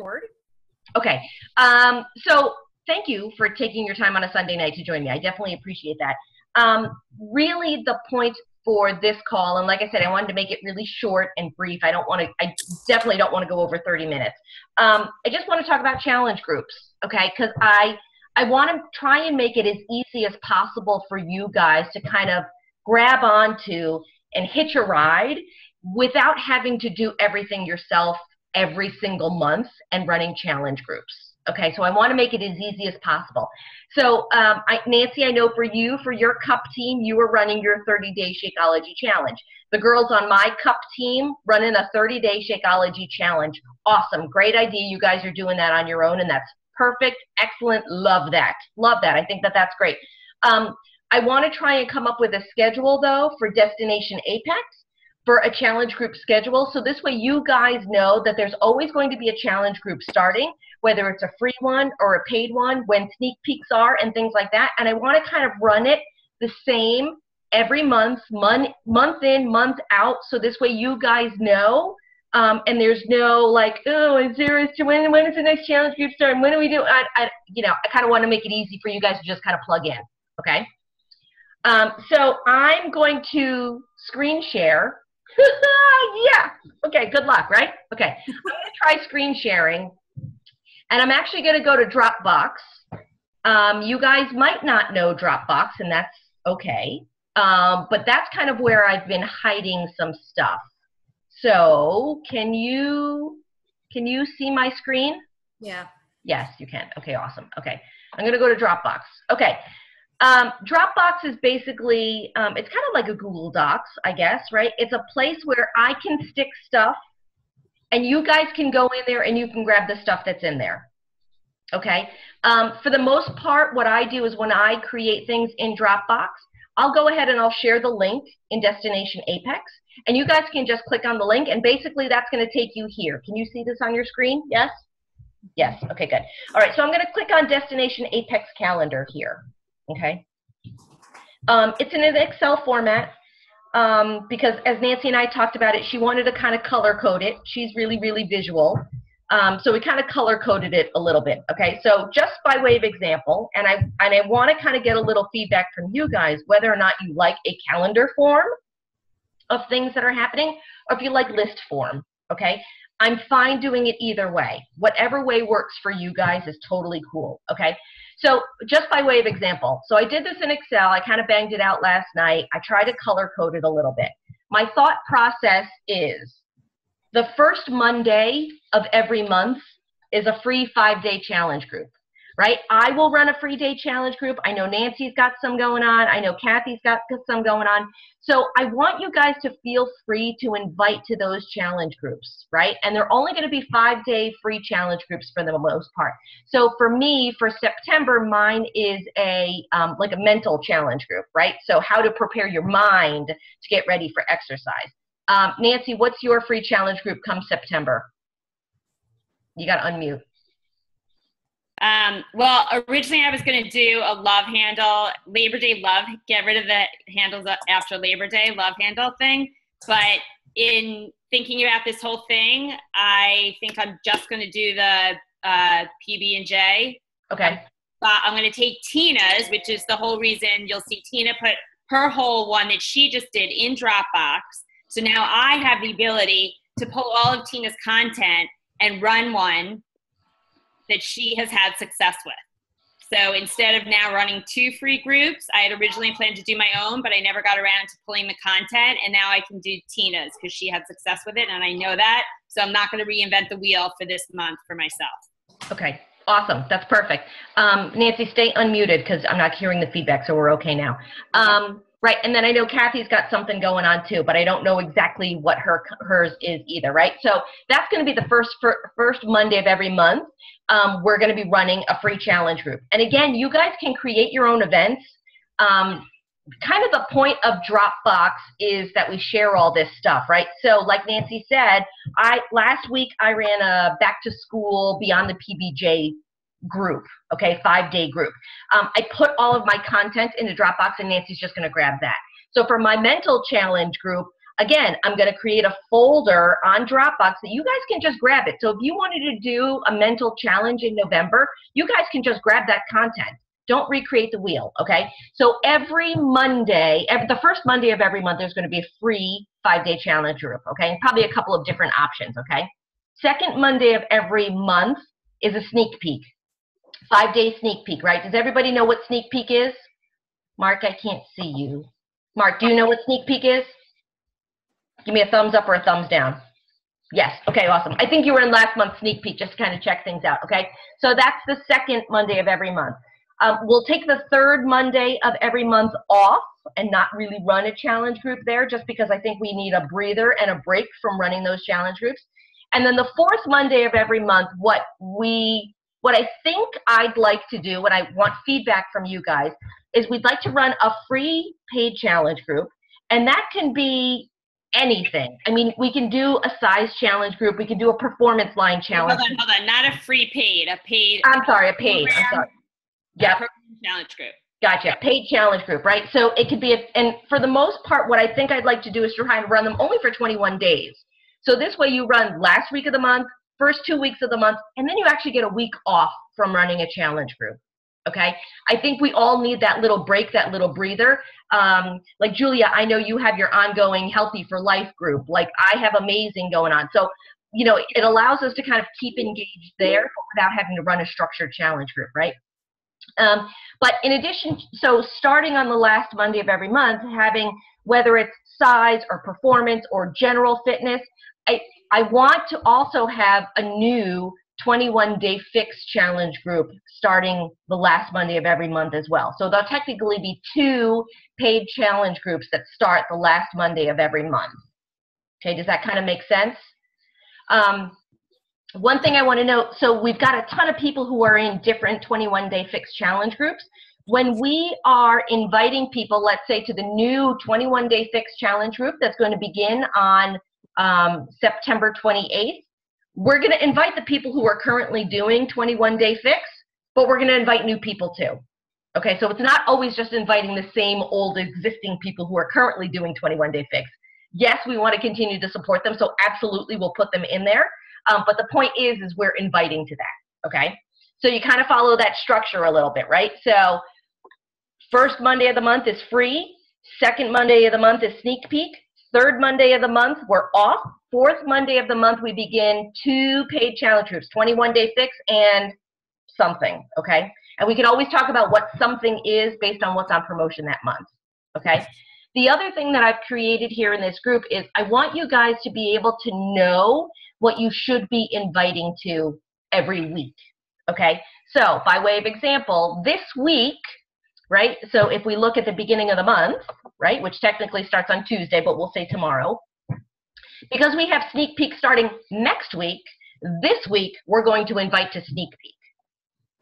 Board. Okay. So thank you for taking your time on a Sunday night to join me. I definitely appreciate that. Really the point for this call, and like I said, I wanted to make it really short and brief. I definitely don't want to go over 30 minutes. I just want to talk about challenge groups, okay? Because I want to try and make it as easy as possible for you guys to kind of grab onto and hitch a ride without having to do everything yourself every single month and running challenge groups. Okay, so I want to make it as easy as possible. So Nancy, I know for your cup team, you are running your 30-day Shakeology challenge. The girls on my cup team running a 30-day Shakeology challenge. Awesome, great idea. You guys are doing that on your own, and that's perfect, excellent, love that. Love that. I think that that's great. I want to try and come up with a schedule, though, for Destination Apex, for a challenge group schedule. So this way you guys know that there's always going to be a challenge group starting, whether it's a free one or a paid one, when sneak peeks are and things like that. And I want to kind of run it the same every month, month in, month out. So this way you guys know, and there's no like, oh, when is the next challenge group starting? When do we do? I kind of want to make it easy for you guys to just kind of plug in. Okay. So I'm going to screen share. Yeah. Okay, good luck, right? Okay. I'm going to try screen sharing, and I'm actually going to go to Dropbox. You guys might not know Dropbox, and that's okay. But that's kind of where I've been hiding some stuff. So can you see my screen? Yeah. Yes, you can. Okay, awesome. Okay. I'm going to go to Dropbox. Okay. Dropbox is basically, it's kind of like a Google Docs, I guess, right? It's a place where I can stick stuff, and you guys can go in there and you can grab the stuff that's in there, okay? For the most part, what I do is when I create things in Dropbox, I'll go ahead and I'll share the link in Destination Apex, and you guys can just click on the link, and basically that's going to take you here. Can you see this on your screen? Yes? Yes. Okay, good. All right, so I'm going to click on Destination Apex Calendar here. Okay. It's in an Excel format because as Nancy and I talked about it, she wanted to kind of color code it. She's really, really visual. So we kind of color coded it a little bit. Okay. So just by way of example, and I want to kind of get a little feedback from you guys, whether or not you like a calendar form of things that are happening, or if you like list form. Okay. I'm fine doing it either way. Whatever way works for you guys is totally cool. Okay. So just by way of example, so I did this in Excel. I kind of banged it out last night. I tried to color code it a little bit. My thought process is the first Monday of every month is a free 5-day challenge group, right? I will run a free day challenge group. I know Nancy's got some going on. I know Kathy's got some going on. So I want you guys to feel free to invite to those challenge groups, right? And they're only going to be 5-day free challenge groups for the most part. So for me, for September, mine is a like a mental challenge group, right? So how to prepare your mind to get ready for exercise. Nancy, what's your free challenge group come September? You got to unmute. Well, originally I was going to do a love handle, Labor Day love, get rid of the handles after Labor Day love handle thing. But in thinking about this whole thing, I think I'm just going to do the PB&J. Okay. I'm going to take Tina's, which is the whole reason you'll see Tina put her whole one that she just did in Dropbox. So now I have the ability to pull all of Tina's content and run one that she has had success with. So instead of now running 2 free groups, I had originally planned to do my own, but I never got around to pulling the content, and now I can do Tina's because she had success with it, and I know that. So I'm not going to reinvent the wheel for this month for myself. Okay, awesome. That's perfect. Nancy, stay unmuted because I'm not hearing the feedback, so we're okay now. Right, and then I know Kathy's got something going on too, but I don't know exactly what hers is either, right? So that's going to be the first Monday of every month. We're going to be running a free challenge group. And again, you guys can create your own events. Kind of the point of Dropbox is that we share all this stuff, right? So like Nancy said, last week I ran a back to school beyond the PBJ group, okay, 5-day group. I put all of my content into Dropbox, and Nancy's just going to grab that. So for my mental challenge group, again, I'm going to create a folder on Dropbox that you guys can just grab it. So if you wanted to do a mental challenge in November, you guys can just grab that content. Don't recreate the wheel, okay? So every Monday, the first Monday of every month, there's going to be a free 5-day challenge group, okay? And probably a couple of different options, okay? Second Monday of every month is a sneak peek. 5-day sneak peek, right? Does everybody know what sneak peek is? Mark, I can't see you. Mark, do you know what sneak peek is? Give me a thumbs up or a thumbs down. Yes, okay, awesome. I think you were in last month's sneak peek just to kind of check things out, okay? So that's the second Monday of every month. We'll take the third Monday of every month off and not really run a challenge group there just because I think we need a breather and a break from running those challenge groups. And then the fourth Monday of every month, what I think I'd like to do, what I want feedback from you guys, is we'd like to run a free paid challenge group, and that can be anything. I mean, we can do a size challenge group, we can do a performance line challenge. Hold on, not a free paid, a paid. I'm sorry, a paid. I'm sorry. Yeah. Challenge group. Gotcha. Paid challenge group, right? So it could be, and for the most part, what I think I'd like to do is try and run them only for 21 days. So this way you run last week of the month, first 2 weeks of the month, and then you actually get a week off from running a challenge group. Okay? I think we all need that little break, that little breather. Like Julia, I know you have your ongoing Healthy for Life group. Like I have Amazing going on. So, you know, it allows us to kind of keep engaged there without having to run a structured challenge group, right? But in addition, so starting on the last Monday of every month, having whether it's size or performance or general fitness, I want to also have a new 21-day fix challenge group starting the last Monday of every month as well. So there'll technically be 2 paid challenge groups that start the last Monday of every month. Okay, does that kind of make sense? One thing I want to note, so we've got a ton of people who are in different 21-day fix challenge groups. When we are inviting people, let's say to the new 21-day fix challenge group that's going to begin on September 28th, we're going to invite the people who are currently doing 21-day fix, but we're going to invite new people too. Okay, so it's not always just inviting the same old existing people who are currently doing 21-day fix. Yes, we want to continue to support them, so absolutely we'll put them in there. But the point is we're inviting to that, okay? So you kind of follow that structure a little bit, right? So first Monday of the month is free. Second Monday of the month is sneak peek. Third Monday of the month, we're off. Fourth Monday of the month, we begin 2 paid challenge groups, 21-day fix and something, okay? And we can always talk about what something is based on what's on promotion that month, okay? The other thing that I've created here in this group is I want you guys to be able to know what you should be inviting to every week, okay? So by way of example, this week, right, so if we look at the beginning of the month, right, which technically starts on Tuesday, but we'll say tomorrow, because we have sneak peek starting next week, this week we're going to invite to sneak peek,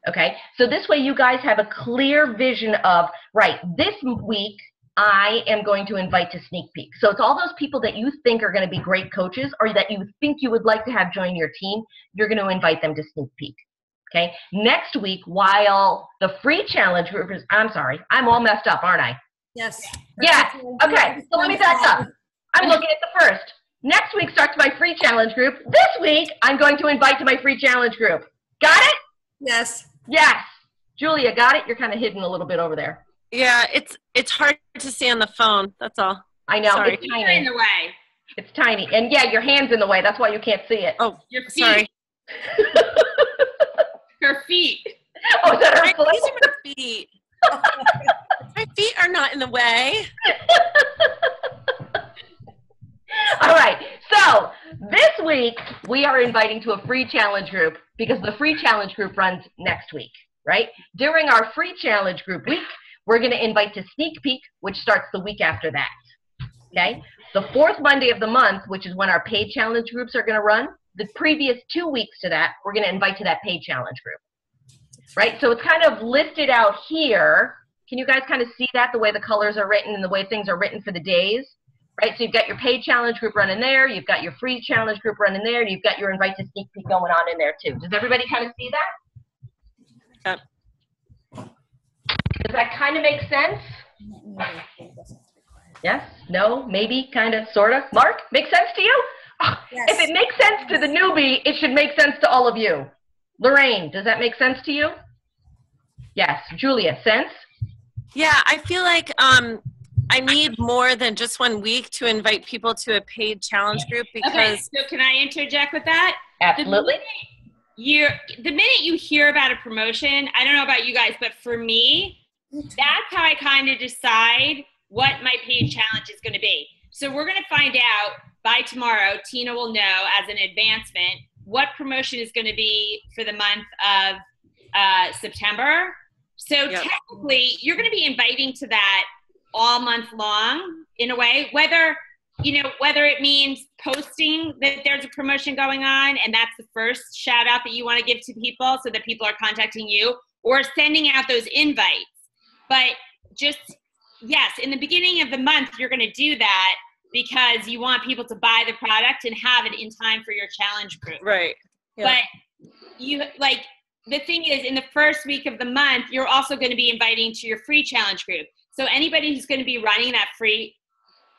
okay? So this way you guys have a clear vision of, right, this week I am going to invite to sneak peek. So it's all those people that you think are going to be great coaches or that you think you would like to have join your team, you're going to invite them to sneak peek. Okay, next week, while the free challenge group is, I'm sorry, I'm all messed up, aren't I? Yes. Yeah, okay, so let me back up. I'm looking at the first. Next week starts my free challenge group. This week, I'm going to invite to my free challenge group. Got it? Yes. Yes. Julia, got it? You're kind of hidden a little bit over there. Yeah, it's hard to see on the phone. That's all. I know. Sorry. It's tiny. You're in the way. It's tiny. And yeah, your hand's in the way. That's why you can't see it. Oh, Your feet. sorry. Her feet. Oh, is that her foot? These are my feet. My feet are not in the way. All right. So this week, we are inviting to a free challenge group because the free challenge group runs next week, right? During our free challenge group week, we're going to invite to sneak peek, which starts the week after that, okay? The fourth Monday of the month, which is when our paid challenge groups are going to run, the previous 2 weeks to that, we're going to invite to that paid challenge group, right? So it's kind of listed out here. Can you guys kind of see that, the way the colors are written and the way things are written for the days, right? So you've got your paid challenge group running there, you've got your free challenge group running there, and you've got your invite to sneak peek going on in there too. Does everybody kind of see that? Yep. Does that kind of make sense? Yes? No? Maybe? Kind of? Sort of? Mark, makes sense to you? Yes. If it makes sense to the newbie, it should make sense to all of you. Lorraine, does that make sense to you? Yes. Julia, sense? Yeah, I feel like I need more than just 1 week to invite people to a paid challenge group because Okay, so can I interject with that? Absolutely. The minute you hear about a promotion, I don't know about you guys, but for me, that's how I kind of decide what my paid challenge is going to be. So we're going to find out by tomorrow. Tina will know as an advancement what promotion is going to be for the month of September. So technically, you're going to be inviting to that all month long in a way, whether it means posting that there's a promotion going on and that's the first shout out that you want to give to people so that people are contacting you, or sending out those invites. But just, yes, in the beginning of the month, you're going to do that because you want people to buy the product and have it in time for your challenge group. right. Yeah. But the thing is, in the first week of the month, you're also going to be inviting to your free challenge group. So anybody who's going to be running that free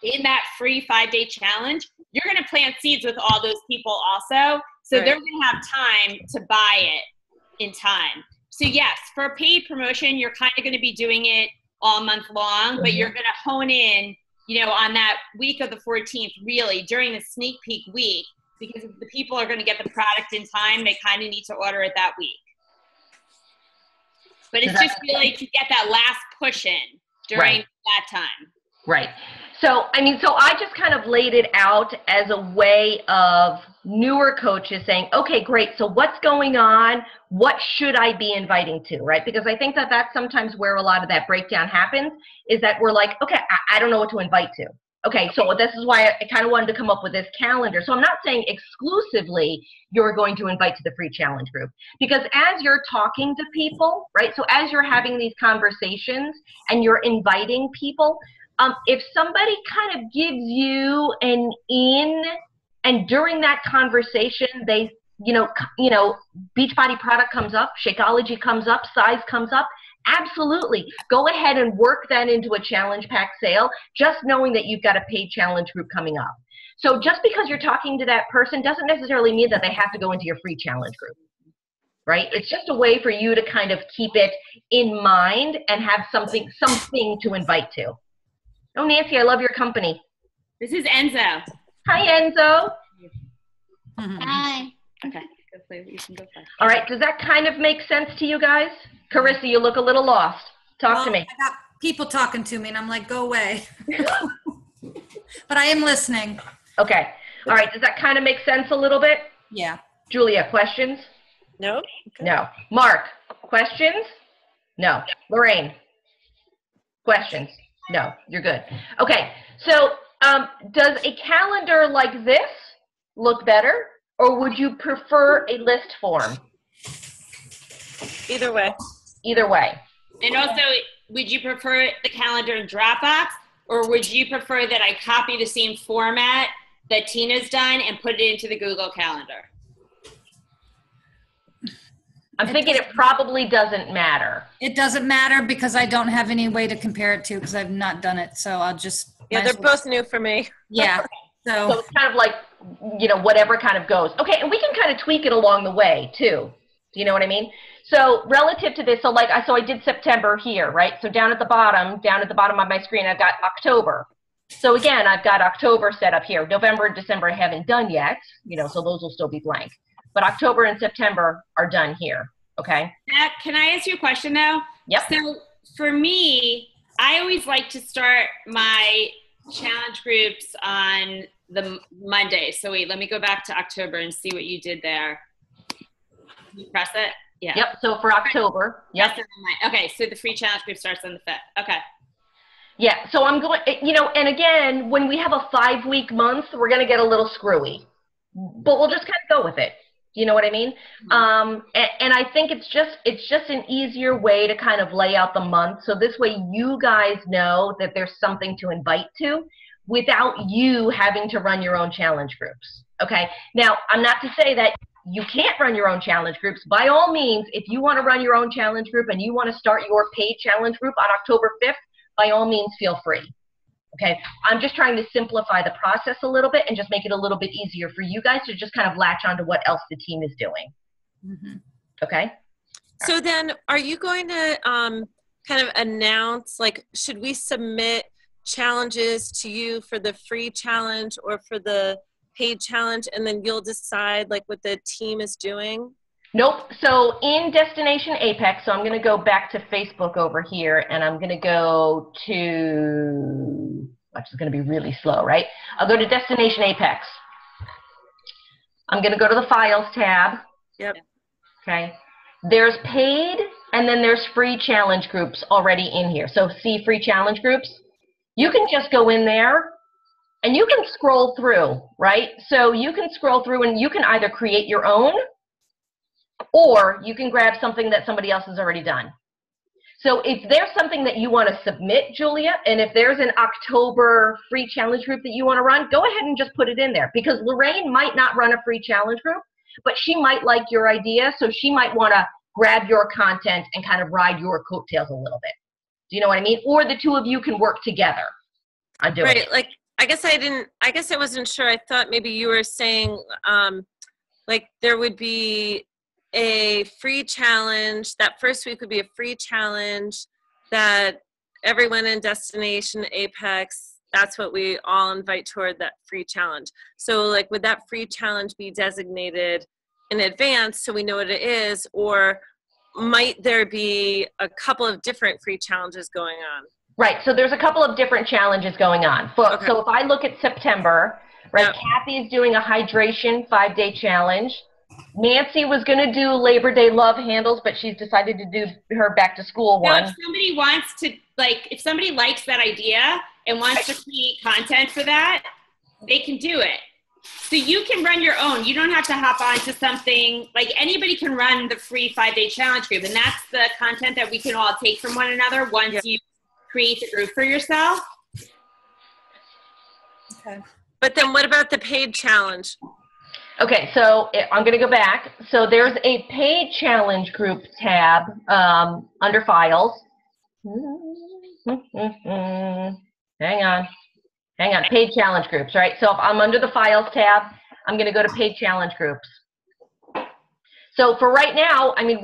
5-day challenge, you're going to plant seeds with all those people also. So they're going to have time to buy it in time. So yes, for a paid promotion, you're kind of going to be doing it all month long, but you're going to hone in, on that week of the 14th, really during the sneak peek week, because if the people are going to get the product in time, they kind of need to order it that week. But it's just really to get that last push in during that time. Right. So I just kind of laid it out as a way of newer coaches saying, okay, great. So what's going on? What should I be inviting to? Right. Because I think that that's sometimes where a lot of that breakdown happens, is that we're like, okay, I don't know what to invite to. Okay, so this is why I kind of wanted to come up with this calendar. So I'm not saying exclusively you're going to invite to the free challenge group, because as you're talking to people, right, so as you're having these conversations and you're inviting people, if somebody kind of gives you an in, and during that conversation they, Beachbody product comes up, Shakeology comes up, size comes up, absolutely. Go ahead and work that into a challenge pack sale, just knowing that you've got a paid challenge group coming up. So just because you're talking to that person doesn't necessarily mean that they have to go into your free challenge group, right? It's just a way for you to kind of keep it in mind and have something to invite to. Oh, Nancy, I love your company. This is Enzo. Hi, Enzo. Hi. Okay, go play. You can go play. All right, does that kind of make sense to you guys? Carissa, you look a little lost. Talk to me. I got people talking to me, and I'm like, go away. But I am listening. Okay. All right, does that kind of make sense a little bit? Yeah. Julia, questions? No. Okay. No. Mark, questions? No. Lorraine, questions? No. You're good. Okay. So does a calendar like this look better, or would you prefer a list form? Either way. Either way. And also, would you prefer the calendar in Dropbox, or would you prefer that I copy the same format that Tina's done and put it into the Google Calendar? I'm thinking it probably doesn't matter. It doesn't matter because I don't have any way to compare it to because I've not done it. So I'll just. Yeah, they're both new for me. Yeah. So it's kind of like, whatever kind of goes. Okay, and we can kind of tweak it along the way too. Do you know what I mean? So relative to this, so I did September here, right? So down at the bottom of my screen, I've got October. So again, I've got October set up here. November and December I haven't done yet, so those will still be blank. But October and September are done here, okay? Can I ask you a question though? Yep. So for me, I always like to start my challenge groups on the Monday. So wait, let me go back to October and see what you did there. You press it? Yeah. Yep, so for October. Yep. Okay, so the free challenge group starts on the 5th. Okay. Yeah, so I'm going, and again, when we have a 5-week month, we're going to get a little screwy. But we'll just kind of go with it. You know what I mean? And I think it's just an easier way to kind of lay out the month. So this way you guys know that there's something to invite to without you having to run your own challenge groups. Okay? Now, I'm not to say that you can't run your own challenge groups. By all means, if you want to run your own challenge group and you want to start your paid challenge group on October 5th, by all means, feel free. Okay, I'm just trying to simplify the process a little bit and just make it a little bit easier for you guys to just kind of latch onto what else the team is doing. Mm-hmm. Okay. So then are you going to kind of announce, like, should we submit challenges to you for the free challenge or for the paid challenge, and then you'll decide like what the team is doing? Nope. So in Destination Apex, so I'm going to go back to Facebook over here, and I'm going to go to, which is going to be really slow, right? I'll go to Destination Apex. I'm going to go to the Files tab. Yep. Okay. There's paid, and then there's free challenge groups already in here. So see free challenge groups. You can just go in there, and you can scroll through, right? So you can scroll through, and you can either create your own, or you can grab something that somebody else has already done. So if there's something that you want to submit, Julia, and if there's an October free challenge group that you want to run, go ahead and just put it in there, because Lorraine might not run a free challenge group, but she might like your idea, so she might want to grab your content and kind of ride your coattails a little bit. Do you know what I mean? Or the two of you can work together on doing it. Like, I guess I wasn't sure. I thought maybe you were saying like there would be a free challenge. That first week would be a free challenge that everyone in Destination Apex, that's what we all invite toward, that free challenge. So like, would that free challenge be designated in advance so we know what it is, or might there be a couple of different free challenges going on? Right, so there's a couple of different challenges going on. Okay. So if I look at September, right, Yep. Kathy's doing a hydration 5-day challenge. Nancy was going to do Labor Day love handles, but she's decided to do her back to school So one. if somebody wants to, like, if somebody likes that idea and wants to create content for that, they can do it. So you can run your own. You don't have to hop onto something, like anybody can run the free 5-day challenge group. And that's the content that we can all take from one another once Yep. you create the group for yourself. Okay. But then what about the paid challenge? Okay, so I'm going to go back. So there's a paid challenge group tab under files. Hang on, paid challenge groups, right? So if I'm under the files tab, I'm going to go to paid challenge groups. So for right now, I mean,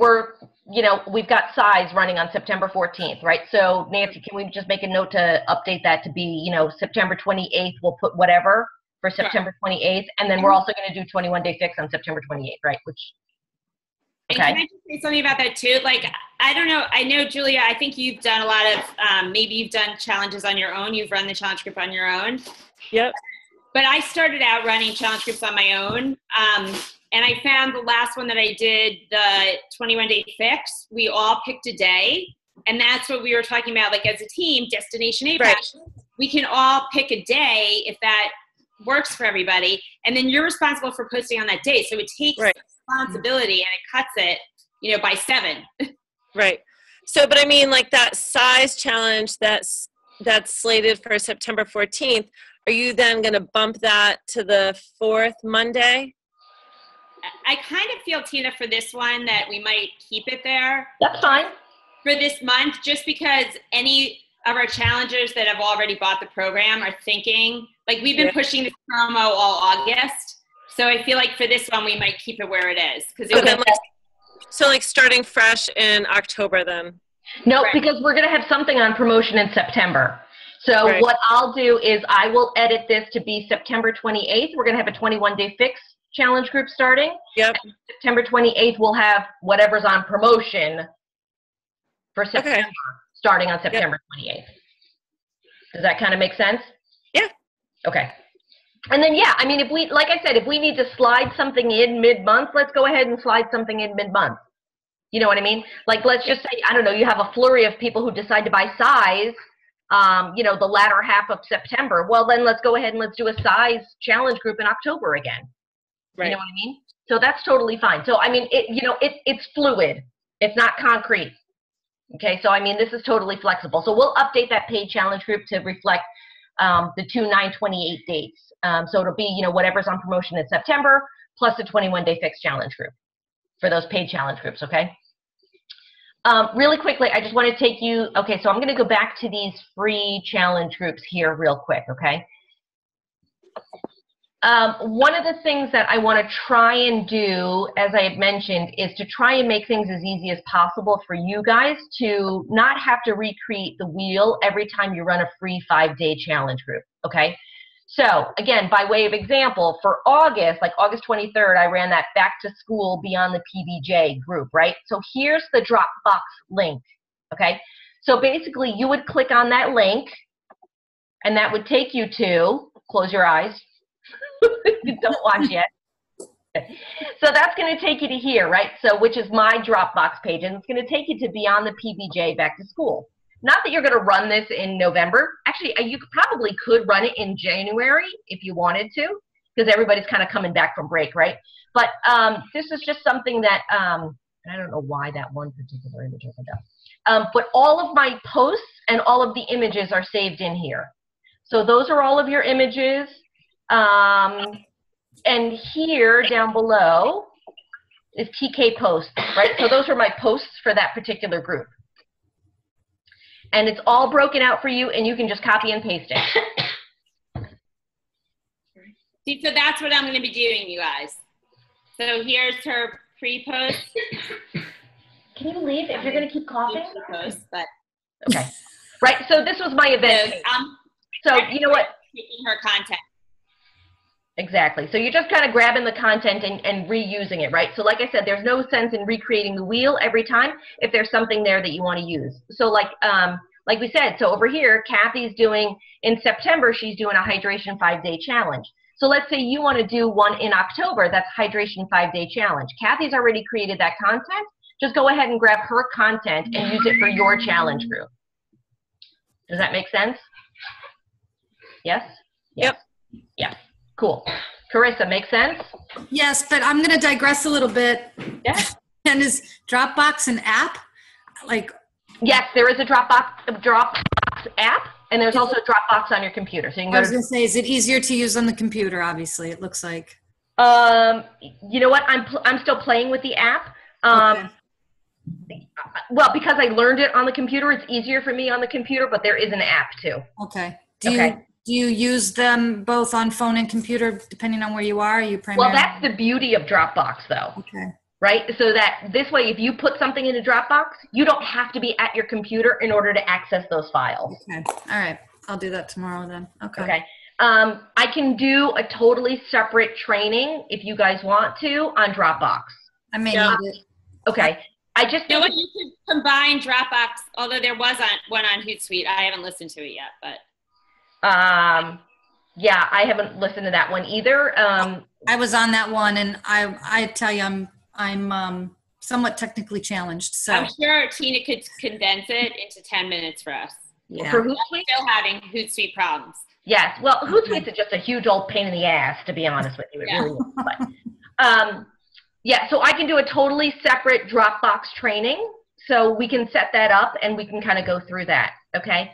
we've got size running on September 14th, right? So Nancy, can we just make a note to update that to be, September 28th, we'll put whatever for September 28th, and then we're also going to do 21-day fix on September 28th, right? And can I just say something about that too? Like, I don't know. I know, Julia, I think you've done a lot of, maybe you've done challenges on your own. You've run the challenge group on your own. Yep. But I started out running challenge groups on my own. And I found the last one that I did, the 21-day fix, we all picked a day. And that's what we were talking about, like as a team, Destination Apex. Right. We can all pick a day if that works for everybody. And then you're responsible for posting on that day. So it takes responsibility and it cuts it, by 7. Right. So, but I mean, like that size challenge that's slated for September 14th, are you then going to bump that to the 4th Monday? I kind of feel, Tina, for this one that we might keep it there. That's fine. For this month, just because any of our challengers that have already bought the program are thinking, like we've been pushing this promo all August. So I feel like for this one, we might keep it where it is. So like starting fresh in October then? No, because we're going to have something on promotion in September. So what I'll do is I will edit this to be September 28th. We're going to have a 21-day fix challenge group starting. Yep. And September 28th, we'll have whatever's on promotion for September, starting on September 28th. Does that kind of make sense? Yeah. Okay. And then, I mean, if we, like I said, if we need to slide something in mid-month, let's go ahead and slide something in mid-month. You know what I mean? Like, let's just say, I don't know, you have a flurry of people who decide to buy size, the latter half of September. Well, then let's go ahead and let's do a size challenge group in October again. Right. You know what I mean? So that's totally fine. So, I mean, it's fluid. It's not concrete. Okay, so, I mean, this is totally flexible. So we'll update that paid challenge group to reflect the 2/9/28 dates. So it'll be, whatever's on promotion in September plus the 21-day fix challenge group for those paid challenge groups, okay? Really quickly, I just want to take you, okay, so I'm going to go back to these free challenge groups here real quick, okay? One of the things that I want to try and do, as I had mentioned, is to try and make things as easy as possible for you guys to not have to recreate the wheel every time you run a free 5-day challenge group, okay? So, again, by way of example, for August, like August 23rd, I ran that Back to School Beyond the PBJ group, right? So here's the Dropbox link, okay? So basically, you would click on that link, and that would take you to, close your eyes, you don't watch yet. So that's going to take you to here, right? So, which is my Dropbox page, and it's going to take you to Beyond the PBJ Back to School. Not that you're going to run this in November. Actually, you probably could run it in January if you wanted to, because everybody's kind of coming back from break, right? But this is just something that, I don't know why that one particular image opened up. But all of my posts and all of the images are saved in here. So those are all of your images. And here down below is TK posts, right? So those are my posts for that particular group. And it's all broken out for you, and you can just copy and paste it. See, so that's what I'm going to be doing, you guys. So here's her pre-post. Can you leave if you're going to keep coughing? Post, but okay. Right, so this was my event. So you know what? Taking her content. Exactly. So you're just kind of grabbing the content and reusing it, right? So like I said, there's no sense in recreating the wheel every time if there's something there that you want to use. So like we said, so over here, Kathy's doing, in September, she's doing a hydration 5-day challenge. So let's say you want to do one in October, that's hydration 5-day challenge. Kathy's already created that content. Just go ahead and grab her content and use it for your challenge group. Does that make sense? Yes? Yes. Yep. Yes. Cool. Carissa, make sense? Yes, but I'm going to digress a little bit. Yeah. And is Dropbox an app? Like, yes, there is a Dropbox app, and there's also Dropbox on your computer. So you can go I was going to say, is it easier to use on the computer? Obviously, it looks like. You know what? I'm still playing with the app. Okay. Well, because I learned it on the computer, it's easier for me on the computer, but there is an app too. Okay. Do you use them both on phone and computer, depending on where you are? You primarily? Well, that's the beauty of Dropbox, though. Okay. Right? So that this way, if you put something in a Dropbox, you don't have to be at your computer in order to access those files. Okay. All right. I'll do that tomorrow then. Okay. Okay. I can do a totally separate training if you guys want to on Dropbox. I may need it. Okay. I just You know what? You could combine Dropbox, although there was one on Hootsuite. I haven't listened to it yet, but. Yeah, I haven't listened to that one either. I was on that one, and I tell you, I'm somewhat technically challenged. So I'm sure Tina could condense it into 10 minutes for us. yeah. For Hootsuite? Still having Hootsuite problems. Yes. Well, Hootsuite is just a huge old pain in the ass, to be honest with you. It really is. But, yeah, so I can do a totally separate Dropbox training. So we can set that up, and we can kind of go through that. Okay.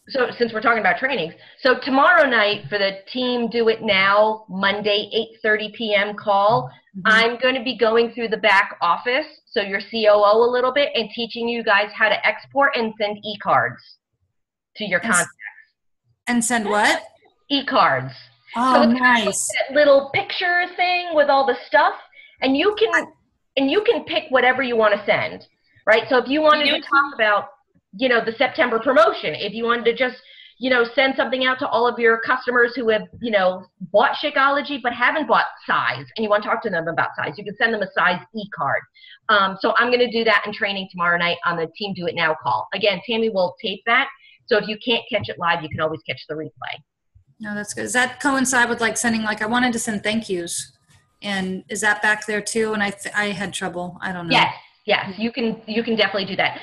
So since we're talking about trainings, so tomorrow night for the Team Do It Now Monday 8:30 p.m. call, I'm going to be going through the back office, so your COO a little bit, and teaching you guys how to export and send e-cards to your contacts. And send what? E-cards. Oh, so it's nice. kind of like that little picture thing with all the stuff, and you can pick whatever you want to send, right? So if you wanted to talk about, you know, the September promotion, if you wanted to just, you know, send something out to all of your customers who have, you know, bought Shakeology but haven't bought size, and you want to talk to them about size, you can send them a size e-card. So I'm going to do that in training tomorrow night on the Team Do It Now call. Again, Tammy will tape that, so if you can't catch it live, you can always catch the replay. No, that's good. Does that coincide with like sending, like I wanted to send thank yous, and is that back there too? And I had trouble. I don't know. Yes, you can definitely do that.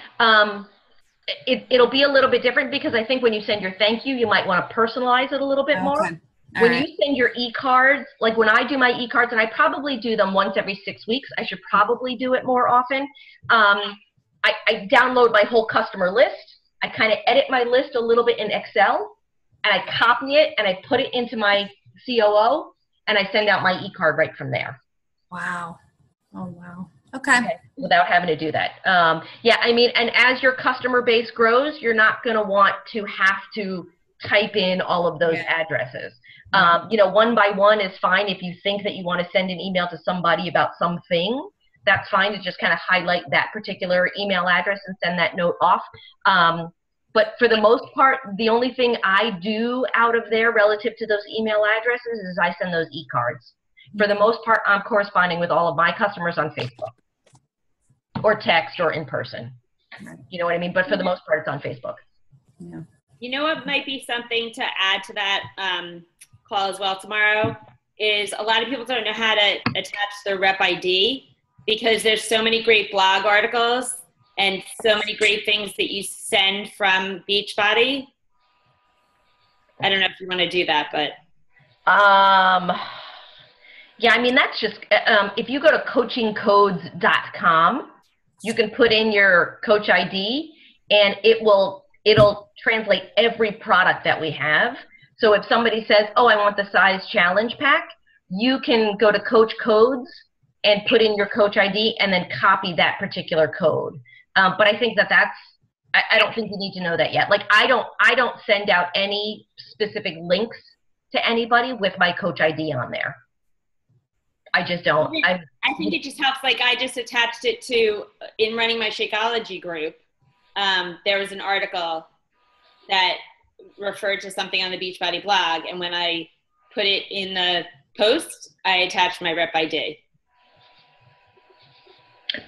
It'll be a little bit different because I think when you send your thank you, you might want to personalize it a little bit more. When you send your e-cards, like when I do my e-cards, and I probably do them once every 6 weeks, I should probably do it more often. I download my whole customer list. I kind of edit my list a little bit in Excel, and I copy it and I put it into my COO, and I send out my e-card right from there. Wow. Oh, wow. Okay. Without having to do that. Yeah, I mean, and as your customer base grows, you're not going to want to have to type in all of those addresses. You know, one by one is fine. If you think that you want to send an email to somebody about something, that's fine to just kind of highlight that particular email address and send that note off. But for the most part, the only thing I do out of there relative to those email addresses is I send those e-cards. For the most part, I'm corresponding with all of my customers on Facebook or text or in person. You know what I mean? But for the most part, it's on Facebook. Yeah. You know what might be something to add to that call as well tomorrow is a lot of people don't know how to attach their rep ID because there's so many great blog articles and so many great things that you send from Beachbody. I don't know if you want to do that, but. Yeah, I mean, that's just, if you go to coachingcodes.com, you can put in your coach ID and it'll translate every product that we have. So if somebody says, oh, I want the size challenge pack, you can go to Coach Codes and put in your coach ID and then copy that particular code. But I think I don't think you need to know that yet. Like I don't send out any specific links to anybody with my coach ID on there. I just don't. I think it just helps. Like I just attached it to, in running my Shakeology group, there was an article that referred to something on the Beachbody blog. And when I put it in the post, I attached my rep ID.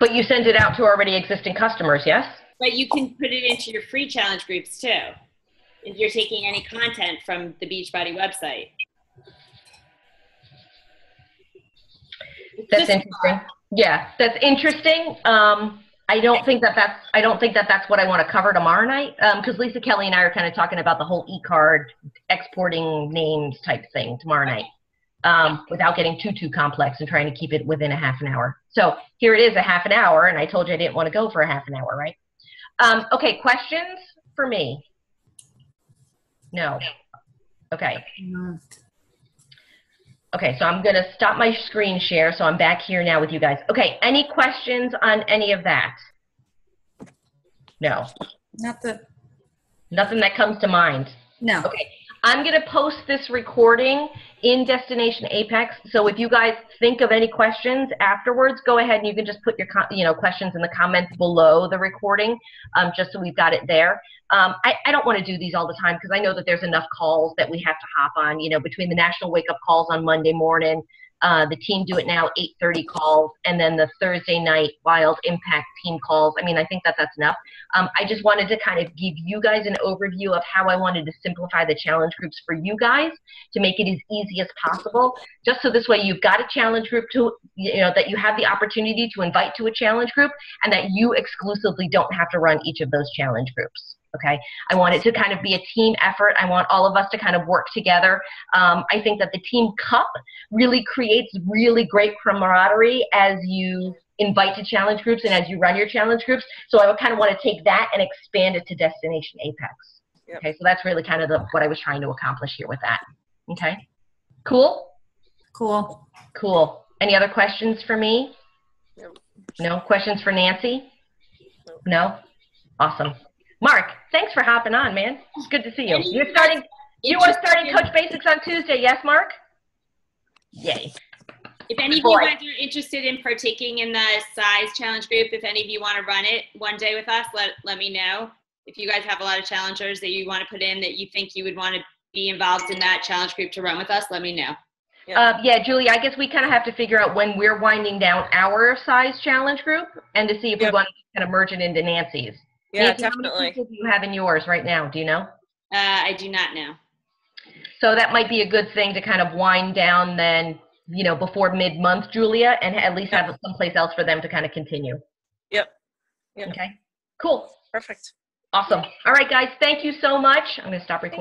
But you send it out to already existing customers, yes? But you can put it into your free challenge groups too. If you're taking any content from the Beachbody website. That's interesting. Yeah, that's interesting. I don't think that that's what I want to cover tomorrow night. Because Lisa Kelly and I are kind of talking about the whole e-card exporting names type thing tomorrow night. Without getting too complex and trying to keep it within a half an hour. So here it is, a half an hour, and I told you I didn't want to go for a half an hour, right? Okay, questions for me? No. Okay. Okay, so I'm going to stop my screen share, so I'm back here now with you guys. Okay, any questions on any of that? No. Nothing that comes to mind? No. Okay, I'm going to post this recording in Destination Apex, so if you guys think of any questions afterwards, go ahead and you can just put your questions in the comments below the recording, just so we've got it there. I don't want to do these all the time because I know that there's enough calls that we have to hop on, between the National Wake Up calls on Monday morning, the Team Do It Now 8:30 calls, and then the Thursday night Wild Impact team calls. I mean, I think that that's enough. I just wanted to kind of give you guys an overview of how I wanted to simplify the challenge groups for you guys to make it as easy as possible, just so this way you've got a challenge group to, that you have the opportunity to invite to a challenge group and that you exclusively don't have to run each of those challenge groups. Okay, I want it to kind of be a team effort. I want all of us to kind of work together. I think that the Team Cup really creates really great camaraderie as you invite to challenge groups and as you run your challenge groups. So I would kind of want to take that and expand it to Destination Apex. Yep. Okay, so that's really kind of what I was trying to accomplish here with that. Okay, cool? Cool. Cool. Any other questions for me? No. No? Questions for Nancy? No? Awesome. Mark, thanks for hopping on, man. It's good to see you. You are starting Coach Basics on Tuesday, yes, Mark? Yay. If any of you guys are interested in partaking in the size challenge group, if any of you want to run it one day with us, let me know. If you guys have a lot of challengers that you want to put in that you think you would want to be involved in that challenge group to run with us, let me know. Yeah, Julie, I guess we kind of have to figure out when we're winding down our size challenge group and to see if we want to kind of merge it into Nancy's. Yeah, Nancy, definitely. how many people do you have in yours right now? Do you know? I do not know. So that might be a good thing to kind of wind down then, before mid-month, Julia, and at least have someplace else for them to kind of continue. Yep. Okay. Cool. Perfect. Awesome. All right, guys. Thank you so much. I'm going to stop recording.